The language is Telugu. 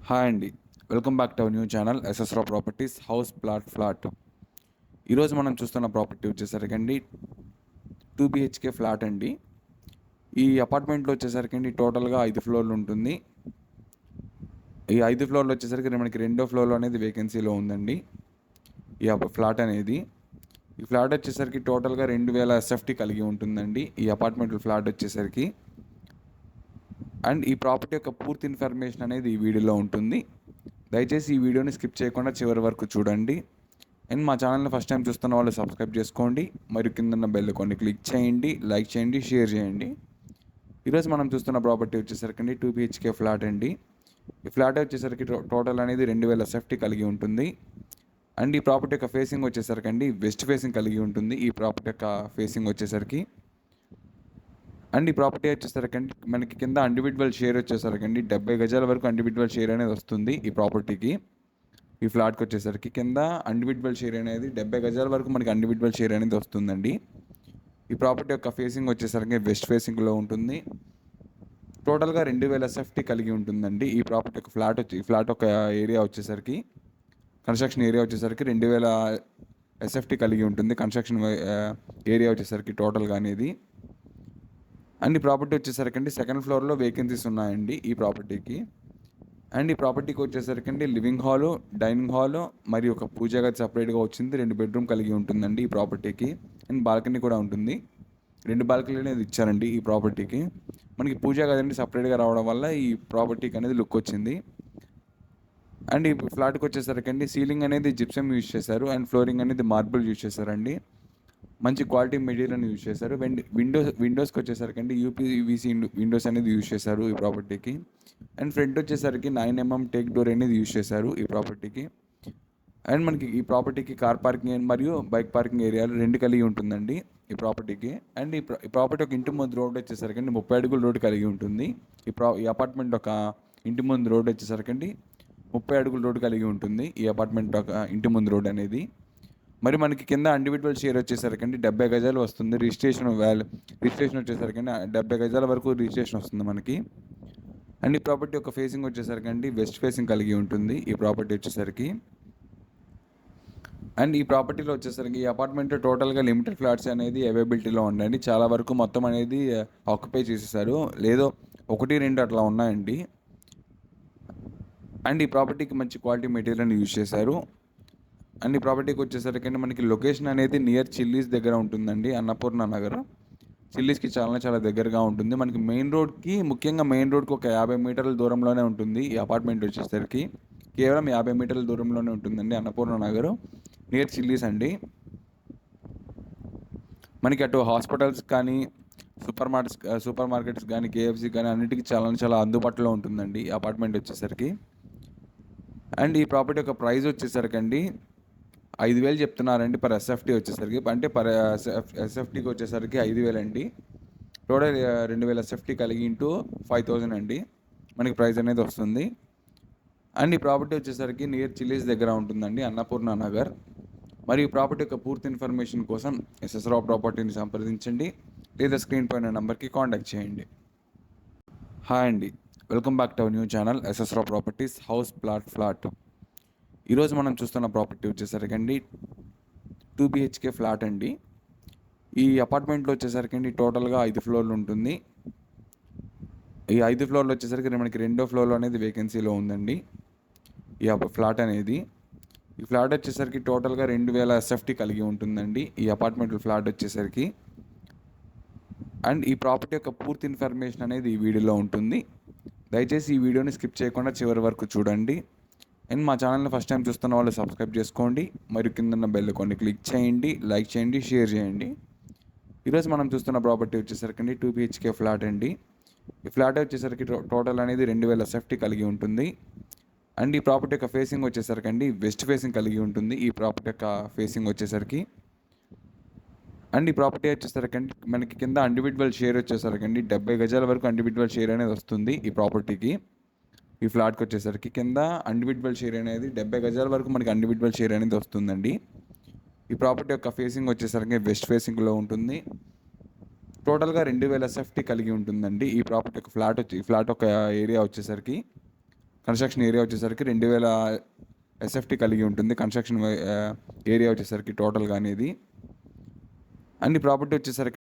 హాయ్ అండి. Welcome back to our new channel ఎస్ఎస్‌రావు properties house flat. ఈరోజు మనం చూస్తున్న ప్రాపర్టీ వచ్చేసరికండి 2 బీహెచ్‌కే ఫ్లాట్ అండి. ఈ అపార్ట్మెంట్లో వచ్చేసరికండి టోటల్‌గా 5 ఫ్లోర్లు ఉంటుంది. ఈ 5 ఫ్లోర్లు వచ్చేసరికి మనకి రెండో ఫ్లోర్‌లో అనేది వేకెన్సీలో ఉందండి. ఈ ఫ్లాట్ అనేది. ఈ ఫ్లాట్ వచ్చేసరికి టోటల్‌గా 2000 ఎస్ఎఫ్టీ కలిగి ఉంటుందండి. ఈ అపార్ట్మెంట్ ఫ్లాట్ వచ్చేసరికి. అండ్ ఈ ప్రాపర్టీ యొక్క పూర్తి ఇన్ఫర్మేషన్ అనేది ఈ వీడియోలో ఉంటుంది. దయచేసి ఈ వీడియోని స్కిప్ చేయకుండా చివరి వరకు చూడండి. అండ్ మా ఛానల్ని ఫస్ట్ టైం చూస్తున్న వాళ్ళు సబ్స్క్రైబ్ చేసుకోండి. మరియు కింద ఉన్న బెల్ కొన్ని క్లిక్ చేయండి, లైక్ చేయండి, షేర్ చేయండి. ఈరోజు మనం చూస్తున్న ప్రాపర్టీ వచ్చేసరికి 2 బీహెచ్కే ఫ్లాట్ అండి. ఈ ఫ్లాట్ వచ్చేసరికి టోటల్ అనేది 2000 ఎస్ఎఫ్టీ కలిగి ఉంటుంది. అండ్ ఈ ప్రాపర్టీ యొక్క ఫేసింగ్ వచ్చేసరికి వెస్ట్ ఫేసింగ్ కలిగి ఉంటుంది. ఈ ప్రాపర్టీ యొక్క ఫేసింగ్ వచ్చేసరికి అండ్ ఈ ప్రాపర్టీ వచ్చేసరికి మనకి కింద ఇండివిజువల్ షేర్ వచ్చేసరికి 70 గజాల వరకు ఇండివిజువల్ షేర్ అనేది వస్తుంది ఈ ప్రాపర్టీకి. ఈ ఫ్లాట్కి వచ్చేసరికి కింద ఇండివిజువల్ షేర్ అనేది 70 గజాల వరకు మనకి ఇండివిజువల్ షేర్ అనేది వస్తుందండి. ఈ ప్రాపర్టీ యొక్క ఫేసింగ్ వచ్చేసరికి వెస్ట్ ఫేసింగ్లో ఉంటుంది. టోటల్గా 2000 ఎస్ఎఫ్టీ కలిగి ఉంటుందండి. ఈ ప్రాపర్టీ యొక్క ఈ ఫ్లాట్ ఒక ఏరియా వచ్చేసరికి కన్స్ట్రక్షన్ ఏరియా వచ్చేసరికి 2000 ఎస్ఎఫ్టీ కలిగి ఉంటుంది. కన్స్ట్రక్షన్ ఏరియా వచ్చేసరికి టోటల్గా అనేది. అండ్ ఈ ప్రాపర్టీ వచ్చేసరికి సెకండ్ ఫ్లోర్లో వేకెన్సీస్ ఉన్నాయండి ఈ ప్రాపర్టీకి. అండ్ ఈ ప్రాపర్టీకి వచ్చేసరికి లివింగ్ హాలు, డైనింగ్ హాలు మరియు ఒక పూజా గది సపరేట్గా వచ్చింది. 2 బెడ్రూమ్ కలిగి ఉంటుందండి ఈ ప్రాపర్టీకి. అండ్ బాల్కనీ కూడా ఉంటుంది. 2 బాల్కనీ అనేది ఇచ్చారండి ఈ ప్రాపర్టీకి. మనకి పూజా గది అనేది సపరేట్గా రావడం వల్ల ఈ ప్రాపర్టీకి అనేది లుక్ వచ్చింది. అండ్ ఈ ఫ్లాట్కి వచ్చేసరికి సీలింగ్ అనేది జిప్సమ్ యూజ్ చేశారు. అండ్ ఫ్లోరింగ్ అనేది మార్బుల్ యూజ్ చేశారండి. మంచి క్వాలిటీ మెటీరియల్ని యూజ్ చేశారు. విండోస్కి వచ్చేసరికి యూపీవీసీ విండోస్ అనేది యూజ్ చేశారు ఈ ప్రాపర్టీకి. అండ్ ఫ్రంట్ వచ్చేసరికి 9mm టేక్ డోర్ అనేది యూజ్ చేశారు ఈ ప్రాపర్టీకి. అండ్ మనకి ఈ ప్రాపర్టీకి కార్ పార్కింగ్ మరియు బైక్ పార్కింగ్ ఏరియాలు 2 కలిగి ఉంటుందండి ఈ ప్రాపర్టీకి. అండ్ ఈ ప్రాపర్టీ ఒక ఇంటి ముందు రోడ్ వచ్చేసరికి 30 అడుగుల రోడ్ కలిగి ఉంటుంది. ఈ అపార్ట్మెంట్ ఒక ఇంటి ముందు రోడ్ వచ్చేసరికి 30 అడుగుల రోడ్ కలిగి ఉంటుంది ఈ అపార్ట్మెంట్ ఒక ఇంటి ముందు రోడ్ అనేది. మరి మనకి కింద ఇండివిజువల్ షేర్ వచ్చేసరికి 70 గజాలు వస్తుంది. రిజిస్ట్రేషన్ వచ్చేసరికి 70 గజాల వరకు రిజిస్ట్రేషన్ వస్తుంది మనకి. అండ్ ఈ ప్రాపర్టీ యొక్క ఫేసింగ్ వచ్చేసరికి వెస్ట్ ఫేసింగ్ కలిగి ఉంటుంది ఈ ప్రాపర్టీ వచ్చేసరికి. అండ్ ఈ ప్రాపర్టీలో వచ్చేసరికి ఈ అపార్ట్మెంట్ టోటల్గా లిమిటెడ్ ఫ్లాట్స్ అనేది అవైలబిలిటీలో ఉండండి. చాలా వరకు మొత్తం అనేది ఆక్యుపై చేసేసారు, లేదో 1-2 అట్లా ఉన్నాయండి. అండ్ ఈ ప్రాపర్టీకి మంచి క్వాలిటీ మెటీరియల్ని యూజ్ చేశారు. అండ్ ఈ ప్రాపర్టీకి వచ్చేసరికి మనకి లొకేషన్ అనేది నియర్ చిల్లీస్ దగ్గర ఉంటుందండి. అన్నపూర్ణ నగర్ చిల్లీస్కి చాలా దగ్గరగా ఉంటుంది. మనకి ముఖ్యంగా మెయిన్ రోడ్కి ఒక 50 మీటర్ల దూరంలోనే ఉంటుంది ఈ అపార్ట్మెంట్ వచ్చేసరికి. కేవలం 50 మీటర్ల దూరంలోనే ఉంటుందండి అన్నపూర్ణ నగర్ నియర్ చిల్లీస్ అండి. మనకి అటు హాస్పిటల్స్ కానీ సూపర్ మార్కెట్స్ కానీ కేఎఫ్సీ కానీ అన్నిటికీ చాలా అందుబాటులో ఉంటుందండి ఈ అపార్ట్మెంట్ వచ్చేసరికి. అండ్ ఈ ప్రాపర్టీ యొక్క ప్రైస్ వచ్చేసరికి 5,000 చెప్తున్నారండి పర్ ఎస్ఎఫ్టీ వచ్చేసరికి. అంటే పర్ ఎస్ఎఫ్టీకి వచ్చేసరికి 5,000 అండి. టోటల్ 2,000 ఎస్ఎఫ్టీ కలిగి ఇంటూ 5,000 అండి మనకి ప్రైస్ అనేది వస్తుంది. అండ్ ఈ ప్రాపర్టీ వచ్చేసరికి నియర్ చిల్లీస్ దగ్గర ఉంటుందండి అన్నపూర్ణ నగర్. మరియు ఈ ప్రాపర్టీ యొక్క పూర్తి ఇన్ఫర్మేషన్ కోసం ఎస్ఎస్‌రావు ప్రాపర్టీని సంప్రదించండి, లేదా స్క్రీన్ పైన నెంబర్కి కాంటాక్ట్ చేయండి. హాయ్ అండి. Welcome back to our new channel ఎస్ఎస్‌రావు properties house flat. ఈరోజు మనం చూస్తున్న ప్రాపర్టీ వచ్చేసరికి 2 బీహెచ్కే ఫ్లాట్ అండి. ఈ అపార్ట్మెంట్లో వచ్చేసరికి టోటల్గా 5 ఫ్లోర్లు ఉంటుంది. ఈ 5 ఫ్లోర్లు వచ్చేసరికి మనకి రెండో ఫ్లోర్లో అనేది వేకెన్సీలో ఉందండి ఈ ఫ్లాట్ అనేది. ఈ ఫ్లాట్ వచ్చేసరికి టోటల్గా 2000 ఎస్ఎఫ్టీ కలిగి ఉంటుందండి ఈ అపార్ట్మెంట్ ఫ్లాట్ వచ్చేసరికి. అండ్ ఈ ప్రాపర్టీ యొక్క పూర్తి ఇన్ఫర్మేషన్ అనేది ఈ వీడియోలో ఉంటుంది. దయచేసి ఈ వీడియోని స్కిప్ చేయకుండా చివరి వరకు చూడండి. అండ్ మా ఛానల్ని ఫస్ట్ టైం చూస్తున్న వాళ్ళు సబ్స్క్రైబ్ చేసుకోండి. మరియు కింద ఉన్న బెల్ కొన్ని క్లిక్ చేయండి, లైక్ చేయండి, షేర్ చేయండి. ఈరోజు మనం చూస్తున్న ప్రాపర్టీ వచ్చేసరికి 2 బీహెచ్కే ఫ్లాట్ అండి. ఈ ఫ్లాట్ వచ్చేసరికి టోటల్ అనేది 2000 ఎస్ఎఫ్టీ కలిగి ఉంటుంది. అండ్ ఈ ప్రాపర్టీ యొక్క ఫేసింగ్ వచ్చేసరికి వెస్ట్ ఫేసింగ్ కలిగి ఉంటుంది ఈ ప్రాపర్టీ యొక్క ఫేసింగ్ వచ్చేసరికి. అండ్ ఈ ప్రాపర్టీ వచ్చేసరికి మనకి కింద ఇండివిజువల్ షేర్ వచ్చేసరికి 70 గజాల వరకు ఇండివిజువల్ షేర్ అనేది వస్తుంది ఈ ప్రాపర్టీకి. ఈ ఫ్లాట్కి వచ్చేసరికి కింద ఇండివిజువల్ షేర్ అనేది 70 గజాల వరకు మనకి ఇండివిజువల్ షేర్ అనేది వస్తుందండి. ఈ ప్రాపర్టీ యొక్క ఫేసింగ్ వచ్చేసరికి వెస్ట్ ఫేసింగ్లో ఉంటుంది. టోటల్గా 2000 ఎస్ఎఫ్టీ కలిగి ఉంటుందండి ఈ ప్రాపర్టీ యొక్క ఈ ఫ్లాట్ ఒక ఏరియా వచ్చేసరికి కన్స్ట్రక్షన్ ఏరియా వచ్చేసరికి 2000 ఎస్ఎఫ్టీ కలిగి ఉంటుంది. కన్స్ట్రక్షన్ ఏరియా వచ్చేసరికి టోటల్గా అనేది. అండ్ ఈ ప్రాపర్టీ వచ్చేసరికి